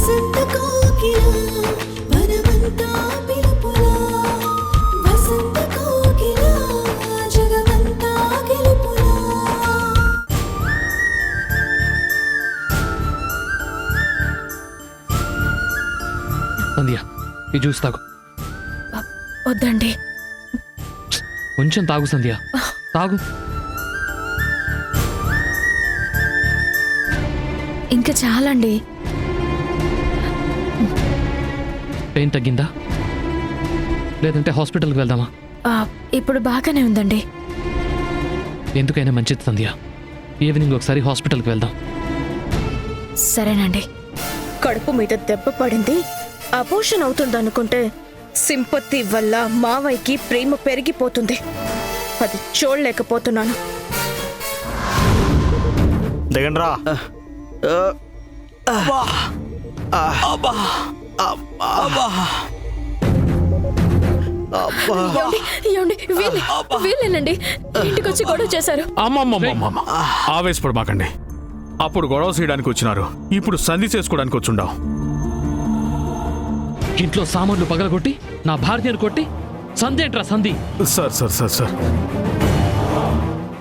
వసంత కోకిల వనమంతా పిలుపులా వసంత కోకిల జగమంతా గెలుపులా సంధ్య ఈ జ్యూస్ తాగు. వద్దండి. కొంచెం తాగు సంధ్య, తాగు. ఇంకా చాలండి. పెయిన్ తగ్గిందా? లేదంటే హాస్పిటల్కి వెళ్దామా? ఇప్పుడు బాగానే ఉందండి. ఎందుకైనా మంచిది సంధ్య, ఈవినింగ్ ఒకసారి హాస్పిటల్కి వెళ్దాం. సరేనండి. కడుపు మీద దెబ్బ పడింది, అబోషన్ అవుతుందనుకుంటే సింపత్తి వల్ల మావయ్యకి ప్రేమ పెరిగిపోతుంది. అది చూడలేకపోతున్నాను. దిగండ్రా. వీళ్ళేనండి ఇంటికి వచ్చి గొడవ చేశారు. అమ్మమ్మమ్మమ్మ, ఆవేశపడమాకండి. అప్పుడు గొడవ చేయడానికి వచ్చినారు, ఇప్పుడు సంధి చేసుకోవడానికి వచ్చుండాం. ఇంట్లో సామాన్లు పగలగొట్టి నా భార్యను కొట్టి సంధి ఏంట్రా సంధి? సార్ సార్ సార్ సార్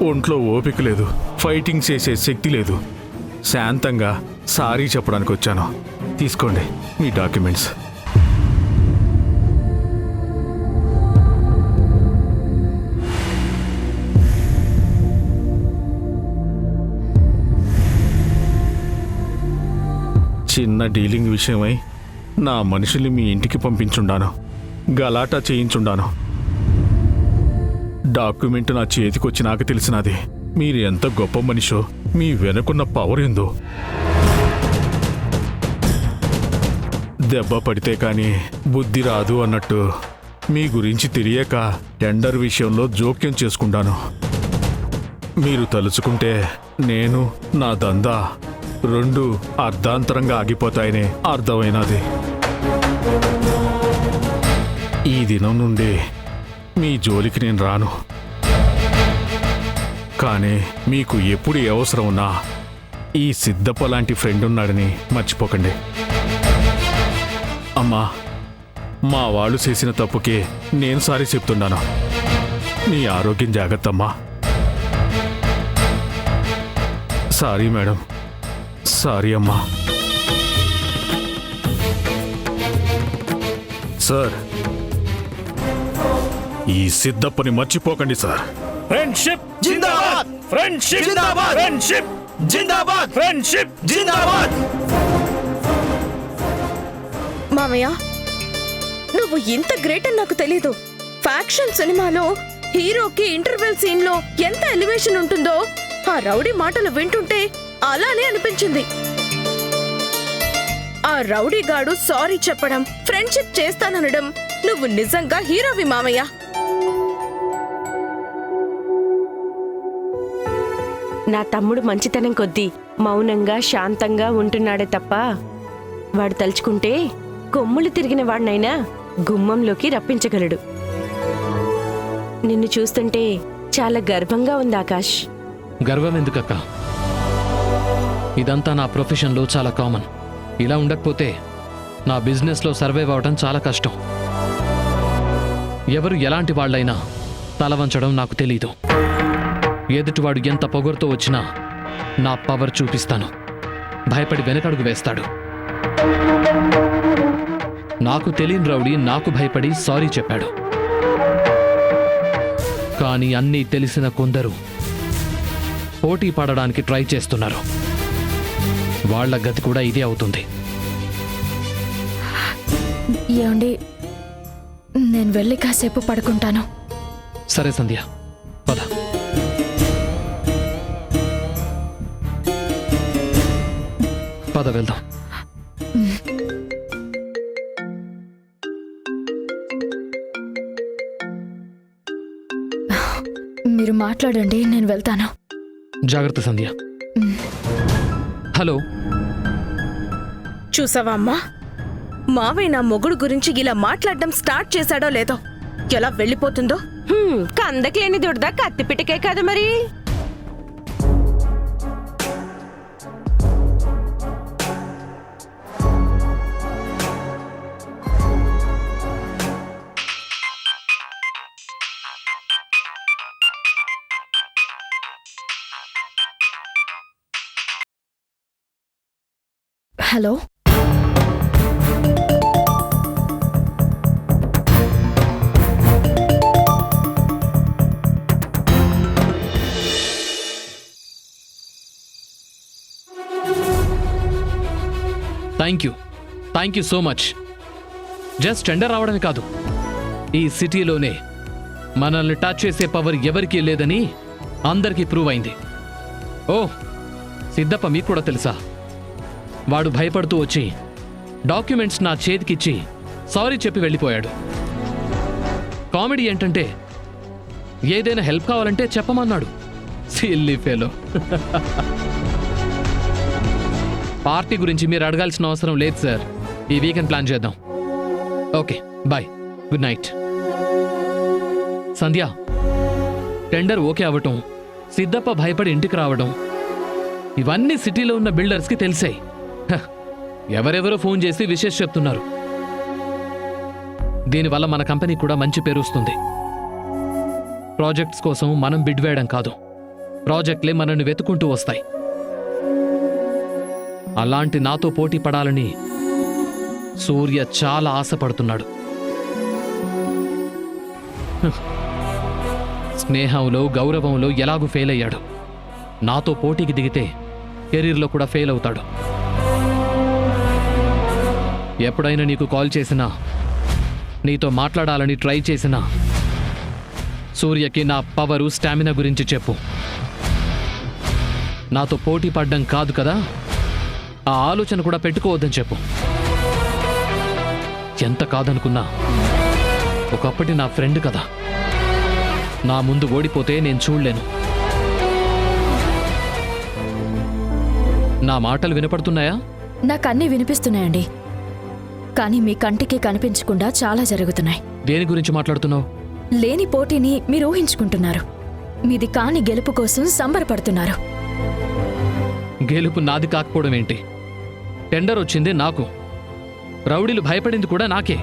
ఒంట్లో ఓపిక లేదు, ఫైటింగ్ చేసే శక్తి లేదు. శాంతంగా సారీ చెప్పడానికి వచ్చాను. తీసుకోండి మీ డాక్యుమెంట్స్. చిన్న డీలింగ్ విషయమై నా మనుషుల్ని మీ ఇంటికి పంపించుండాను, గలాటా చేయించుండాను. డాక్యుమెంట్ నా చేతికొచ్చి నాకు తెలిసినది మీరు ఎంత గొప్ప మనిషో, మీ వెనుకున్న పవర్ ఏందో. దెబ్బ పడితే కానీ బుద్ధి రాదు అన్నట్టు మీ గురించి తెలియక టెండర్ విషయంలో జోక్యం చేసుకుంటాను. మీరు తలుచుకుంటే నేను నా దందా రెండు అర్ధాంతరంగా ఆగిపోతాయని అర్థమైనది. ఈ దినం నుండి మీ జోలికి నేను రాను. కానీ మీకు ఎప్పుడు ఏ అవసరం ఉన్నా ఈ సిద్ధప్ప లాంటి ఫ్రెండ్ ఉన్నాడని మర్చిపోకండి. అమ్మా, మా వాళ్ళు చేసిన తప్పుకే నేను సారీ చెప్తున్నాను. నీ ఆరోగ్యం జాగ్రత్త అమ్మా. సారీ మేడం, సారీ అమ్మా. సార్, ఈ సిద్ధప్పని మర్చిపోకండి సార్. ఫ్రెండ్షిప్ జిందాబాద్, ఫ్రెండ్షిప్ జిందాబాద్, ఫ్రెండ్షిప్ జిందాబాద్, ఫ్రెండ్షిప్ జిందాబాద్. మామయ్య, నువ్వు ఇంత గ్రేట్ అని నాకు తెలీదు. ఫ్యాక్షన్ సినిమాలో హీరోకి ఇంటర్వెల్ సీన్ లో ఎంత ఎలివేషన్ ఉంటుందో ఆ రౌడీ మాటలు వింటుంటే అలానే అనిపించింది. ఆ రౌడీ గాడు సారీ చెప్పడం, ఫ్రెండ్షిప్ చేస్తాననడం, నువ్వు నిజంగా హీరోవి మామయ్య. నా తమ్ముడు మంచితనం కొద్దీ మౌనంగా శాంతంగా ఉంటున్నాడే తప్ప వాడు తలుచుకుంటే కొమ్ములు తిరిగిన వాడినైనా గుమ్మంలోకి రప్పించగలడు. నిన్ను చూస్తుంటే చాలా గర్వంగా ఉంది ఆకాష్. గర్వం ఎందుకక్క? ఇదంతా నా ప్రొఫెషన్లో చాలా కామన్. ఇలా ఉండకపోతే నా బిజినెస్లో సర్వైవ్ అవడం చాలా కష్టం. ఎవరు ఎలాంటి వాళ్ళైనా తల వంచడం నాకు తెలీదు. ఎదుటివాడు ఎంత పొగరుతో వచ్చినా నా పవర్ చూపిస్తాను. భయపడి వెనకడుగు వేస్తాడు. నాకు తెలియని రౌడీ నాకు భయపడి సారీ చెప్పాడు. కానీ అన్నీ తెలిసిన కొందరు పోటీ పడడానికి ట్రై చేస్తున్నారు. వాళ్ళ గతి కూడా ఇదే అవుతుంది. ఏమండి, నేను వెళ్ళి కాసేపు పడుకుంటాను. సరే సంధ్య, పద. పద వెళ్దాం. మీరు మాట్లాడండి, నేను వెళ్తాను. జాగ్రత్త సంధ్య. హలో, చూసావా అమ్మా, మావయ్య నా మొగుడు గురించి ఇలా మాట్లాడడం స్టార్ట్ చేశాడో లేదో, ఎలా వెళ్ళిపోతుందో. కందకి లేని దొడ్దా కత్తి పిటకే కాదు మరి. Hello thank you so much. Just tender రావడమే కాదు, ఈ సిటీలోనే మనల్ని టచ్ చేసే పవర్ ఎవరికీ లేదని అందరికీ ప్రూవ్ అయింది. ఓ సిద్ధప్ప మీకు కూడా తెలుసా? వాడు భయపడుతూ వచ్చి డాక్యుమెంట్స్ నా చేతికిచ్చి సారీ చెప్పి వెళ్ళిపోయాడు. కామెడీ ఏంటంటే ఏదైనా హెల్ప్ కావాలంటే చెప్పమన్నాడు. Silly fellow. పార్టీ గురించి మీరు అడగాల్సిన అవసరం లేదు సార్. ఈ వీకెండ్ ప్లాన్ చేద్దాం. Okay bye, good night. Sandhya, tender okay అవ్వటం, సిద్ధప్ప భయపడి ఇంటికి రావడం, ఇవన్నీ సిటీలో ఉన్న బిల్డర్స్కి తెలిసాయి. ఎవరెవరో ఫోన్ చేసి విషెస్ చెప్తున్నారు. దీనివల్ల మన కంపెనీ కూడా మంచి పేరు వస్తుంది. ప్రాజెక్ట్స్ కోసం మనం బిడ్ వేయడం కాదు, ప్రాజెక్ట్లే మనల్ని వెతుకుంటూ వస్తాయి. అలాంటి నాతో పోటీ పడాలని సూర్య చాలా ఆశపడుతున్నాడు. స్నేహంలో గౌరవంలో ఎలాగూ ఫెయిల్ అయ్యాడు. నాతో పోటీకి దిగితే కెరీర్లో కూడా ఫెయిల్ అవుతాడు. ఎప్పుడైనా నీకు కాల్ చేసినా, నీతో మాట్లాడాలని ట్రై చేసినా సూర్యకి నా పవరు స్టామినా గురించి చెప్పు. నాతో పోటీ పడ్డం కాదు కదా, ఆ ఆలోచన కూడా పెట్టుకోవద్దని చెప్పు. ఎంత కాదనుకున్నా ఒకప్పటి నా ఫ్రెండ్ కదా, నా ముందు ఓడిపోతే నేను చూడలేను. నా మాటలు వినపడుతున్నాయా? నాకు అన్నీ వినిపిస్తున్నాయండి, కానీ మీ కంటికి కనిపించకుండా చాలా జరుగుతున్నాయి. దేని గురించి మాట్లాడుతున్నావు? లేని పోటీని మీరు ఊహించుకుంటున్నారు. మీది కాని గెలుపు కోసం సంబరపడుతున్నారు. గెలుపు నాది కాకపోవడం ఏంటి? టెండర్ వచ్చింది నాకు, రౌడీలు భయపడింది కూడా నాకే.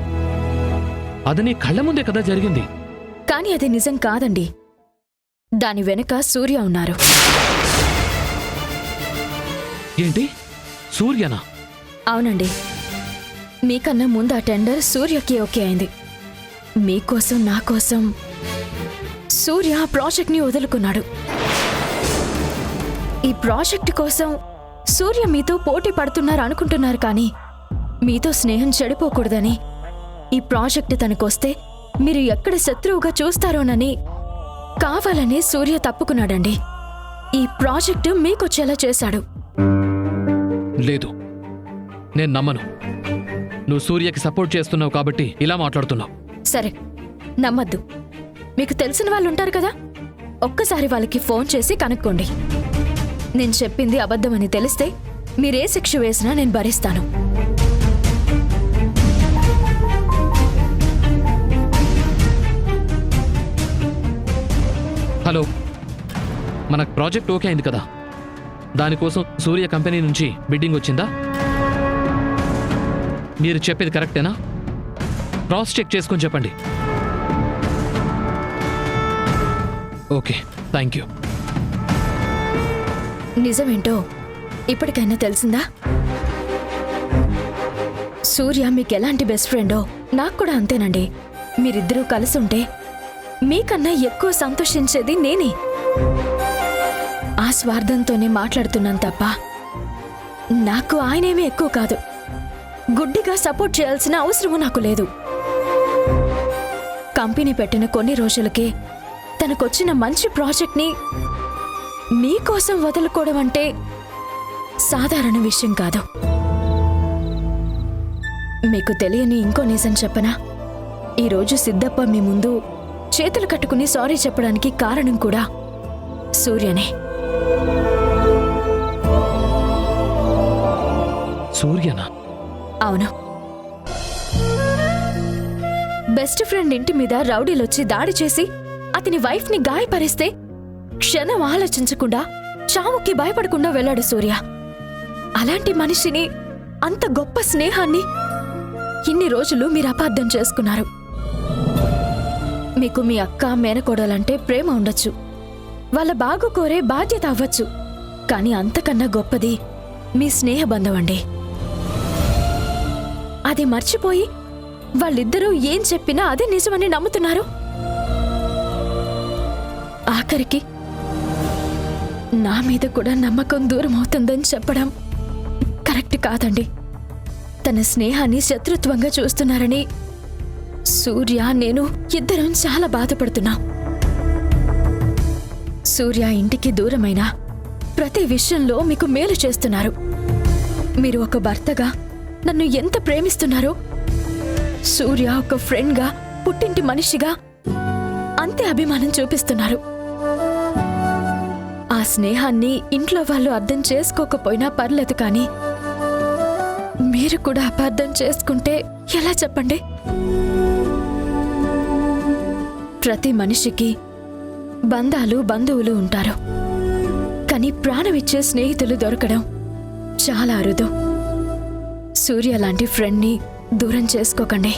అది నీ కళ్ళ ముందే కదా జరిగింది. కానీ అది నిజం కాదండి. దాని వెనుక సూర్య ఉన్నారు. ఏంటి? సూర్యనా? అవునండి, మీకన్నా ముందు ఆ టెండర్ సూర్యకి ఓకే అయింది. మీకోసం నా కోసం సూర్య ఆ ప్రాజెక్ట్ని వదులుకున్నాడు. ఈ ప్రాజెక్ట్ కోసం సూర్య మీతో పోటీ పడుతున్నారు అనుకుంటున్నారు, కానీ మీతో స్నేహం చెడిపోకూడదని, ఈ ప్రాజెక్ట్ తనకొస్తే మీరు ఎక్కడ శత్రువుగా చూస్తారోనని కావాలని సూర్య తప్పుకున్నాడండి. ఈ ప్రాజెక్టు మీకొచ్చేలా చేశాడు. లేదు, నేను నమ్మను. నువ్వు సూర్యకి సపోర్ట్ చేస్తున్నావు కాబట్టి ఇలా మాట్లాడుతున్నావు. సరే, నమ్మద్దు. మీకు తెలిసిన వాళ్ళు ఉంటారు కదా, ఒక్కసారి వాళ్ళకి ఫోన్ చేసి కనుక్కోండి. నేను చెప్పింది అబద్ధమని తెలిస్తే మీరే శిక్ష వేసినా నేను భరిస్తాను. హలో, మనకు ప్రాజెక్ట్ ఓకే అయింది కదా, దానికోసం సూర్య కంపెనీ నుంచి బిడ్డింగ్ వచ్చిందా? మీరు చెప్పేది కరెక్టేనా? క్రాస్ చెక్ చేసుకొని చెప్పండి. Okay, thank you. నిజమేంటో ఇప్పటికైనా తెలిసిందా? సూర్య మీకు ఎలాంటి బెస్ట్ ఫ్రెండో నాకు కూడా అంతేనండి. మీరిద్దరూ కలిసి ఉంటే మీకన్నా ఎక్కువ సంతోషించేది నేనే. ఆ స్వార్థంతోనే మాట్లాడుతున్నాను తప్ప నాకు ఆయనేమీ ఎక్కువ కాదు. గుడ్డిగా సపోర్ట్ చేయాల్సిన అవసరము నాకు లేదు. కంపెనీ పెట్టిన కొన్ని రోజులకే తనకొచ్చిన మంచి ప్రాజెక్ట్ని మీకోసం వదులుకోవడం అంటే సాధారణ విషయం కాదు. మీకు తెలియని ఇంకో నిజం చెప్పనా? ఈరోజు సిద్ధప్ప మీ ముందు చేతులు కట్టుకుని సారీ చెప్పడానికి కారణం కూడా సూర్యనే. సూర్యనా? అవును. బెస్ట్ ఫ్రెండ్ ఇంటి మీద రౌడీలొచ్చి దాడి చేసి అతని వైఫ్ని గాయపరిస్తే క్షణం ఆలోచించకుండా చావుకి భయపడకుండా వెళ్ళాడు సూర్య. అలాంటి మనిషిని, అంత గొప్ప స్నేహాన్ని ఇన్ని రోజులు మీరు అపార్థం చేసుకున్నారు. మీకు మీ అక్క మేనకోడలంటే ప్రేమ ఉండొచ్చు, వాళ్ళ బాగు కోరే బాధ్యత అవ్వచ్చు, కానీ అంతకన్నా గొప్పది మీ స్నేహబంధం అండి. అది మర్చిపోయి వాళ్ళిద్దరూ ఏం చెప్పినా అదే నిజమని నమ్ముతున్నారు. ఆఖరికి నా మీద కూడా నమ్మకం దూరం అవుతుందని చెప్పడం కరెక్ట్ కాదండి. తన స్నేహాన్ని శత్రుత్వంగా చూస్తున్నారని సూర్య నేను ఇద్దరం చాలా బాధపడుతున్నాం. సూర్య ఇంటికి దూరమైన ప్రతి విషయంలో మీకు మేలు చేస్తున్నారు. మీరు ఒక భర్తగా నన్ను ఎంత ప్రేమిస్తున్నారో సూర్య ఒక ఫ్రెండ్గా, పుట్టింటి మనిషిగా అంతే అభిమానం చూపిస్తున్నారు. ఆ స్నేహాన్ని ఇంట్లో వాళ్ళు అర్థం చేసుకోకపోయినా పర్లేదు, కానీ మీరు కూడా అపార్థం చేసుకుంటే ఎలా చెప్పండి? ప్రతి మనిషికి బంధువులు ఉంటారు, కానీ ప్రాణమిచ్చే స్నేహితులు దొరకడం చాలా అరుదు. సూర్య లాంటి ఫ్రెండ్ని దూరం చేసుకోకండి.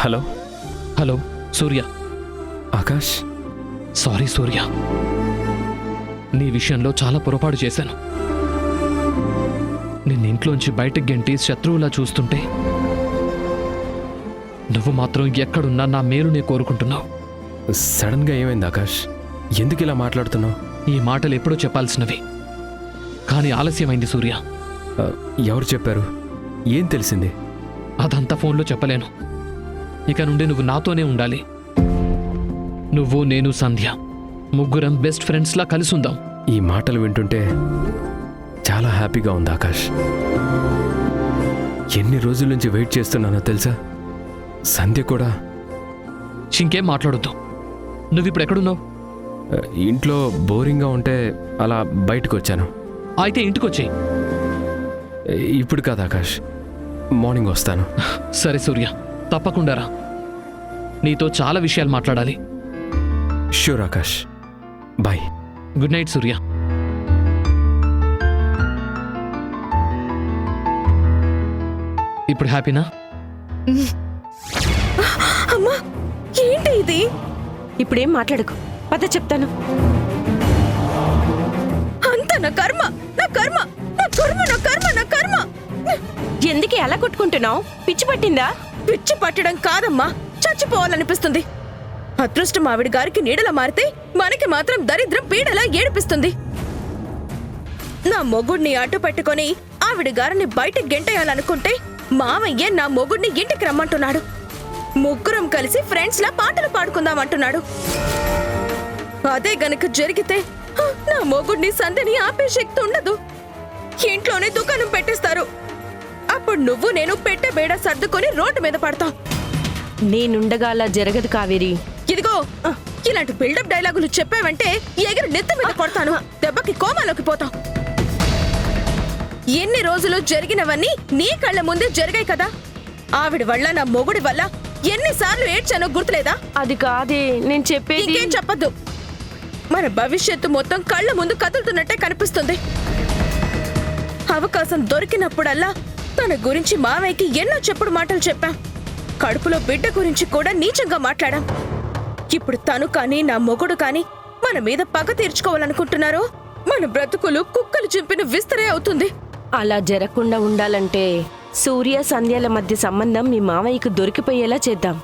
హలో హలో సూర్య. ఆకాష్, సారీ సూర్య, నీ విషయంలో చాలా పొరపాటు చేశాను. నిన్ను ఇంట్లోంచి బయటకు గెంటి శత్రువులా చూస్తుంటే నువ్వు మాత్రం ఎక్కడున్నా నా మేలునే కోరుకుంటున్నావు. సడన్గా ఏమైంది ఆకాష్? ఎందుకు ఇలా మాట్లాడుతున్నావు? ఈ మాటలు ఎప్పుడో చెప్పాల్సినవి, కానీ ఆలస్యమైంది సూర్య. ఎవరు చెప్పారు? ఏం తెలిసింది? అదంతా ఫోన్లో చెప్పలేను. ఇక నుండి నువ్వు నాతోనే ఉండాలి. నువ్వు, నేను, సంధ్య ముగ్గురం బెస్ట్ ఫ్రెండ్స్లా కలిసి ఉందాం. ఈ మాటలు వింటుంటే చాలా హ్యాపీగా ఉంది ఆకాష్. ఎన్ని రోజుల నుంచి వెయిట్ చేస్తున్నానో తెలుసా? సంధ్య కూడా. ఇంకేం మాట్లాడొద్దు. నువ్విప్పుడు ఎక్కడున్నావు? ఇంట్లో బోరింగ్గా ఉంటే అలా బయటకు వచ్చాను. అయితే ఇంటికొచ్చేయి. ఇప్పుడు కాదు ఆకాష్, మార్నింగ్ వస్తాను. సరే సూర్య, తప్పకుండా రా. నీతో చాలా విషయాలు మాట్లాడాలి. Sure Akash, bye. Good night Surya. ఇప్పుడు హ్యాపీనా? అమ్మా, ఏంటి ఇది? ఇప్పుడేం మాట్లాడకు, పద చెప్తాను. అంత నా కర్మ, నా కర్మ, నా కర్మ, నా కర్మ, నా కర్మ. ఎందుకే అలా కొట్టుకుంటున్నావు? పిచ్చి పట్టిందా? పిచ్చి పట్టడం కాదమ్మా, చచ్చిపోవాలనిపిస్తుంది. అదృష్టం ఆవిడ గారికి నీడలా మారితే మనకి మాత్రం దరిద్రం పీడలా ఏడిపిస్తుంది. నా మొగుడిని అడ్డు పెట్టుకొని ఆవిడ గారిని బయటకు గెంటేయాలనుకుంటే మావయ్య నా మొగుడిని ఇంటికి రమ్మంటున్నాడు. ముగ్గురం కలిసి ఫ్రెండ్స్ లా పాటలు పాడుకుందామంటున్నాడు. అదే గనక జరిగితే నా మొగుడిని సంధ్యని ఆపే శక్తి ఉండదు. ఇంట్లోనే దుకాణం పెట్టేస్తారు. అప్పుడు నువ్వు నేను పెట్టే బేడ సర్దుకొని రోడ్డు మీద పడతాం. నేనుండగా అలా జరగదు కావేరి. ఇదిగో, ఇలాంటి బిల్డప్ డైలాగులు చెప్పావంటే ఎగిరి నెత్తి మీద కొడతాను. దెబ్బకి కోమాలోకి పోతాం. ఎన్ని రోజులు జరిగినవన్నీ నీ కళ్ళ ముందే జరిగాయి కదా. ఆవిడ వల్ల, నా మొగుడి వల్ల ఎన్నిసార్లు ఏడ్చానో గుర్తులేదా? అది కాదే నేను చెప్పేది. ఇంకేం చెప్పద్దు. మన భవిష్యత్తు మొత్తం కళ్ళ ముందు కదులుతున్నట్టే కనిపిస్తుంది. అవకాశం దొరికినప్పుడల్లా తన గురించి మావయ్యకి ఎన్నో చెప్పుడు మాటలు చెప్పాం. కడుపులో బిడ్డ గురించి కూడా నీచంగా మాట్లాడాం. ఇప్పుడు తను కానీ నా మొగుడు కానీ మన మీద పగ తీర్చుకోవాలనుకుంటున్నారో మన బ్రతుకులు కుక్కలు చింపిన విస్తరే అవుతుంది. అలా జరగకుండా ఉండాలంటే సూర్య సంధ్యల మధ్య సంబంధం మీ మావయ్యకు దొరికిపోయేలా చేద్దాం.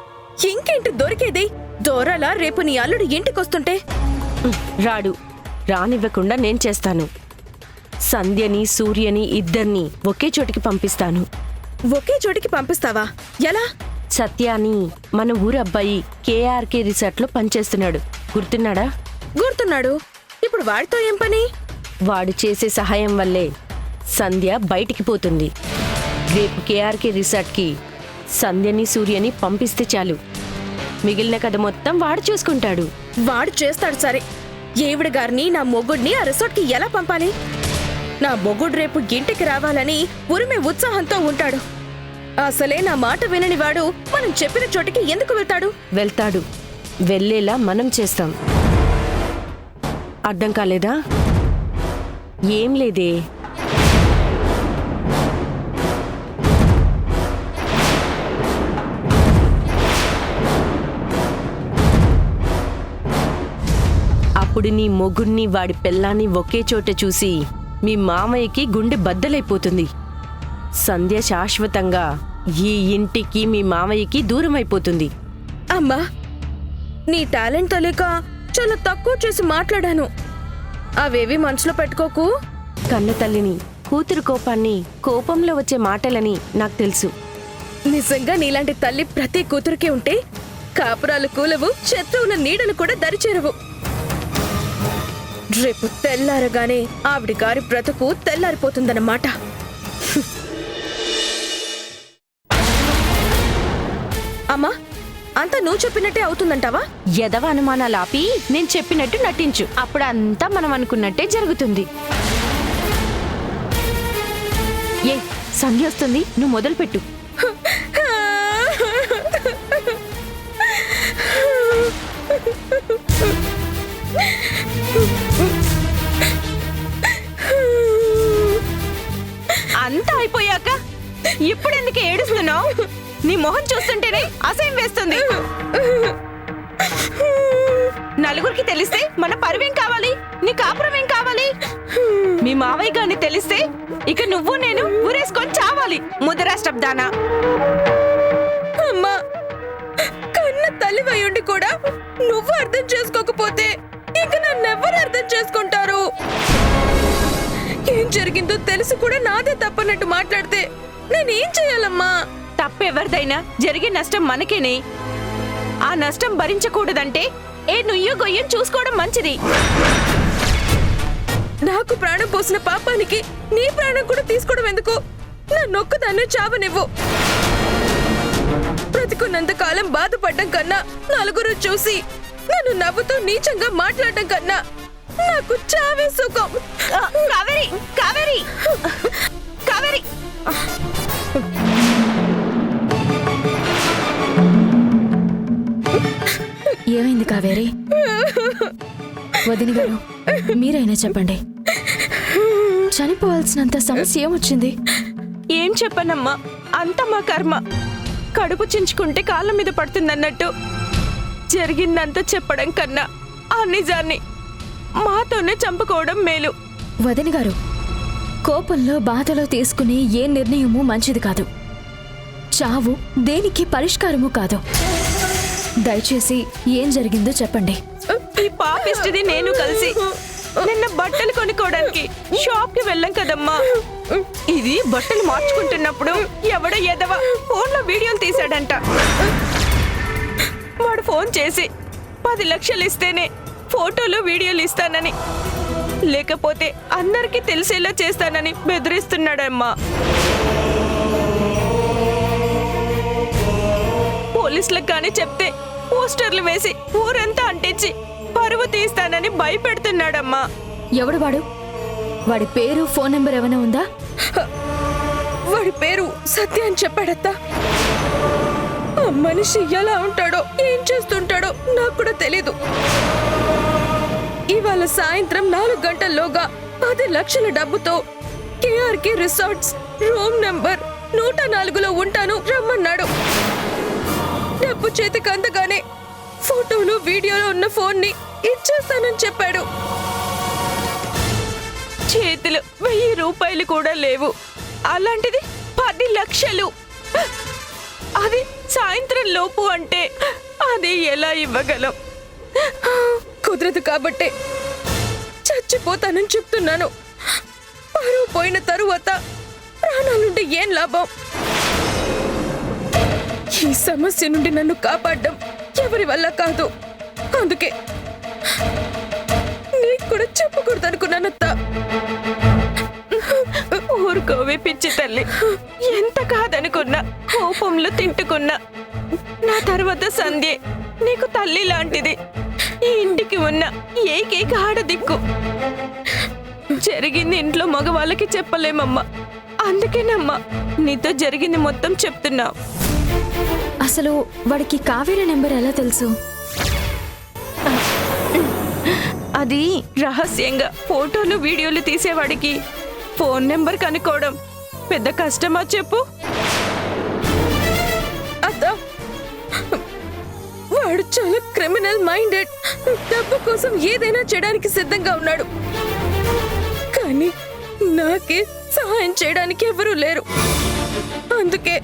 ఇంకేంటి దొరికేది? దోరలా రేపు నీ అల్లుడు ఇంటికొస్తుంటే రాడు. రానివ్వకుండా నేను చేస్తాను. సంధ్యని సూర్యని ఇద్దరిని ఒకే చోటికి పంపిస్తాను. ఒకే చోటికి పంపిస్తావా? ఎలా? సత్యాని మన ఊరు అబ్బాయి కేఆర్కే రిసార్ట్ లో పనిచేస్తున్నాడు. గుర్తున్నాడా? గుర్తున్నాడు. ఇప్పుడు వాడితో ఏం పని? వాడు చేసే సహాయం వల్లే సంధ్య బయటికి పోతుంది. రేపు కేఆర్కే రిసార్ట్ కి సంధ్యని సూర్యని పంపిస్తే చాలు. మిగిలిన కథ మొత్తం వాడు చూసుకుంటాడు. వాడు చేస్తాడు సరే. ఈవిడ గారిని, నా మొగుడిని ఆ రిసార్ట్ కి ఎలా పంపాలి? నా మొగుడు రేపు ఇంటికి రావాలని ఉరిమే ఉత్సాహంతో ఉంటాడు. అసలే నా మాట వినని వాడు మనం చెప్పిన చోటికి ఎందుకు వెళ్తాడు? వెళ్తాడు. వెళ్ళేలా మనం చేస్తాం. అర్థం కాలేదా? ఏం లేదే. అప్పుడు నీ మొగుణ్ణి వాడి పెళ్ళాన్ని ఒకే చోట చూసి మీ మామయ్యకి గుండె బద్దలైపోతుంది. సంధ్య శాశ్వతంగా ఈ ఇంటికి మీ మామయ్యకి దూరం అయిపోతుంది. అమ్మా, నీ టాలెంట్ తెలియక చాలా తక్కువ చేసి మాట్లాడాను. అవేవి మనసులో పెట్టుకోకు. కన్న తల్లిని, కూతురు కోపాన్ని, కోపంలో వచ్చే మాటలని నాకు తెలుసు. నిజంగా నీలాంటి తల్లి ప్రతి కూతురికి ఉంటే కాపురాలు కూలవు, శత్రువుల నీడలు కూడా దరిచేరవు. రేపు తెల్లారగానే ఆవిడ గారి బ్రతుకు తెల్లారిపోతుందన్నమాట. అమ్మా, అంతా నువ్వు చెప్పినట్టే అవుతుందంటావా? ఎదవ అనుమానాలు ఆపి నేను చెప్పినట్టు నటించు. అప్పుడు అంతా మనం అనుకున్నట్టే జరుగుతుంది. ఏ సంధ్య వస్తుంది, నువ్వు మొదలుపెట్టు. అంతా అయిపోయాక ఇప్పుడెందుకు ఏడుస్తున్నావు? నీ మొహం చూస్తుంటేనే అసహ్యం వేస్తుంది. నలుగురికి తెలిస్తే మన పరువేం కావాలి, నీ కాపురం ఏం కావాలి? మీ మావయ్య గారిని తెలిస్తే ఇక నువ్వు నేను ఊరేసుకొని చావాలి. ముదరాష్ట్రబ్దానా. అమ్మా, కన్న తల్లివై ఉండి కూడా నువ్వు అర్థం చేసుకోకపోతే ఇక నన్నెవ్వరు అర్థం చేసుకుంటారు? ఏం జరిగిందో తెలిసి కూడా నాదే తప్పన్నట్టు మాట్లాడితే నేనేం చేయాలమ్మా? తప్పెవరిదైనా జరిగే నష్టం మనకేనే. ఆ నష్టం భరించకూడదంటే నుయ్యో గొయ్యం చూసుకోవడం మంచిది. నాకు ప్రాణం పోసిన పాపానికి నీ ప్రాణం కూడా తీసుకోవడం ఎందుకు? నన్నొక్కదాన్నే చావనివ్వు. బ్రతికున్నంత కాలం బాధపడ్డం కన్నా, నలుగురు చూసి నన్ను నవ్వుతూ నీచంగా మాట్లాడటం కన్నా నాకు చావే సుఖం. కావేరి, కావేరి, కావేరి. ఏమైంది కావేరి? వదిన గారు, మీరైనా చెప్పండి. చనిపోవాల్సినంత సమస్య ఏమొచ్చింది? ఏం చెప్పనమ్మా, అంత మా కర్మ. కడుపు చించుకుంటే కాళ్ళ మీద పడుతుందన్నట్టు జరిగిందంతా చెప్పడం కన్నా ఆ నిజాన్ని మాతోనే చంపుకోవడం మేలు. వదిన గారు, కోపంలో బాధలో తీసుకునే ఏ నిర్ణయము మంచిది కాదు. చావు దేనికి పరిష్కారము కాదు. దయచేసి ఏం జరిగిందో చెప్పండి. ఈ పాపిష్టిది నేను కలిసి నిన్న బట్టలు కొనుక్కోవడానికి షాప్ కి వెళ్ళాం కదమ్మా. ఇది బట్టలు మార్చుకుంటున్నప్పుడు ఎవడో ఎదవ ఫోన్లో వీడియోలు తీశాడంట. వాడు ఫోన్ చేసి 10 లక్షలు ఇస్తేనే ఫోటోలు వీడియోలు ఇస్తానని, లేకపోతే అందరికీ తెలిసేలా చేస్తానని బెదిరిస్తున్నాడమ్మా. పోలీసులకు కానీ చెప్తే పోస్టర్లు వేసి ఊరంతా అంటించి పరువు తీస్తానని భయపెడుతున్నాడమ్మా. ఎవడు వాడు? వాడి పేరు, ఫోన్ నెంబర్ ఏమైనా ఉందా? వాడి పేరు సత్య అని చెప్పాడత్తా. ఆ మనిషి ఎలా ఉంటాడో, ఏం చేస్తుంటాడో నాకు కూడా తెలీదు. ఇవాళ సాయంత్రం 4 గంటల్లోగా 10 లక్షల డబ్బుతో కేఆర్కే రిసార్ట్స్ రూమ్ నెంబర్ 104లో ఉంటాను రమ్మన్నాడు. డబ్బు చేతికి అందగానే ఫోటోలు, వీడియోలో ఉన్న ఫోన్ ని ఇచ్చేస్తానని చెప్పాడు. చేతిలో 1000 రూపాయలు కూడా లేవు. అలాంటిది 10 లక్షలు. అది సాయంత్రం లోపు అంటే అది ఎలా ఇవ్వగలం? కుదరదు కాబట్టే చచ్చిపోతానని చెప్తున్నాను. పరువు పోయిన తరువాత ప్రాణాలుంటే ఏం లాభం? ఈ సమస్య నుండి నన్ను కాపాడడం ఎవరి వల్ల కాదు. అందుకే నీకు కూడా చెప్పకూడదు అనుకున్నానత్తా. ఊరుకోవే పిచ్చి తల్లి. ఎంత కాదనుకున్నా, కోపంలో తిట్టుకున్నా, నా తర్వాత సంధ్యే నీకు తల్లి లాంటిది. ఈ ఇంటికి ఉన్న ఏకైక ఆడదిక్కు. జరిగింది ఇంట్లో మగవాళ్ళకి చెప్పలేమమ్మా. అందుకేనమ్మా నీతో జరిగింది మొత్తం చెప్తున్నా. అసలు వాడికి కావేరి నెంబర్ ఎలా తెలుసు? అది రహస్యంగా ఫోటోలు వీడియోలు తీసేవాడికి ఫోన్ నెంబర్ కనుక్కోవడం పెద్ద కష్టమా చెప్పు? అత్త, వాడు చాలా క్రిమినల్ మైండెడ్. డబ్బు కోసం ఏదైనా చేయడానికి సిద్ధంగా ఉన్నాడు. కానీ నాకే సహాయం చేయడానికి ఎవరూ లేరు. అందుకే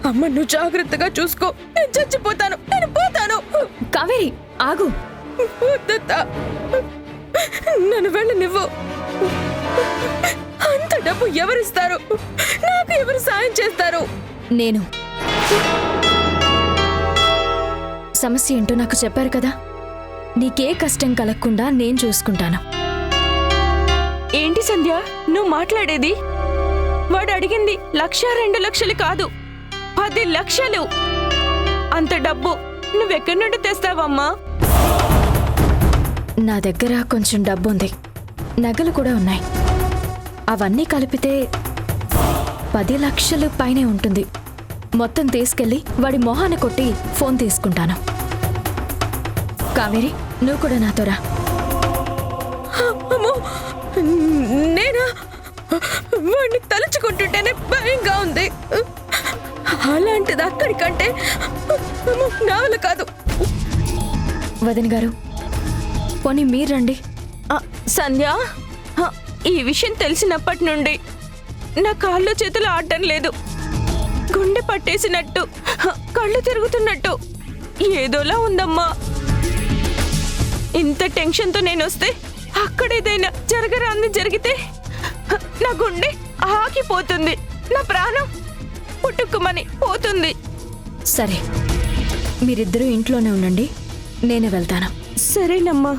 అమ్మ, నువ్వు జాగ్రత్తగా చూసుకో. నేను చచ్చిపోతాను, నేను పోతాను. కావేరి ఆగు. వద్దత్తా, నన్ను వెళ్ళనివ్వు. అంత డబ్బు ఎవరిస్తారు? నాకు ఎవరు సాయం చేస్తారు? నేను. సమస్య ఏంటో నాకు చెప్పారు కదా, నీకే కష్టం కలగకుండా నేను చూసుకుంటాను. ఏంటి సంధ్య నువ్వు మాట్లాడేది? వాడు అడిగింది 1,00,000 2,00,000 కాదు, 10 లక్షలు. అంత డబ్బు నువ్వెక్కడి నుండి తెస్తావమ్మా? నా దగ్గర కొంచెం డబ్బుంది, నగలు కూడా ఉన్నాయి. అవన్నీ కలిపితే 10 లక్షలు పైనే ఉంటుంది. మొత్తం తీసుకెళ్లి వాడి మొహాన్ని కొట్టి ఫోన్ తీసుకుంటాను. కావేరి, నువ్వు కూడా నాతో రా. అమ్మో, నేనా? వాడిని తలుచుకుంటుంటేనే భయంగా ఉంది. అలాంటిది అక్కడికంటే నా వల్ల కాదు. వదిన గారు, పోనీ మీరు రండి. సంధ్య, ఈ విషయం తెలిసినప్పటి నుండి నా కాళ్ళు చేతులు ఆడటం లేదు. గుండె పట్టేసినట్టు, కళ్ళు తిరుగుతున్నట్టు ఏదోలా ఉందమ్మా. ఇంత టెన్షన్తో నేను వస్తే అక్కడేదైనా జరగరాంది జరిగితే నా గుండె ఆగిపోతుంది, నా ప్రాణం పుట్టుకుమని పోతుంది. సరే, మీరిద్దరూ ఇంట్లోనే ఉండండి, నేనే వెళ్తాను. సరేనమ్మా.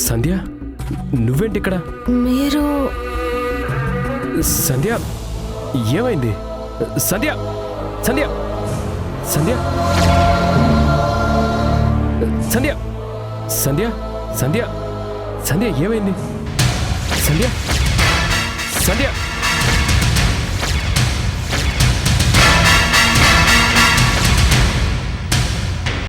సంధ్య, నువ్వేంటి ఇక్కడ? మీరు సంధ్య, ఏమైంది? సంధ్య, సంధ్య, సంధ్య, సంధ్య, సంధ్య, సంధ్య, సంధ్య, ఏమైంది? సంధ్య, సంధ్య.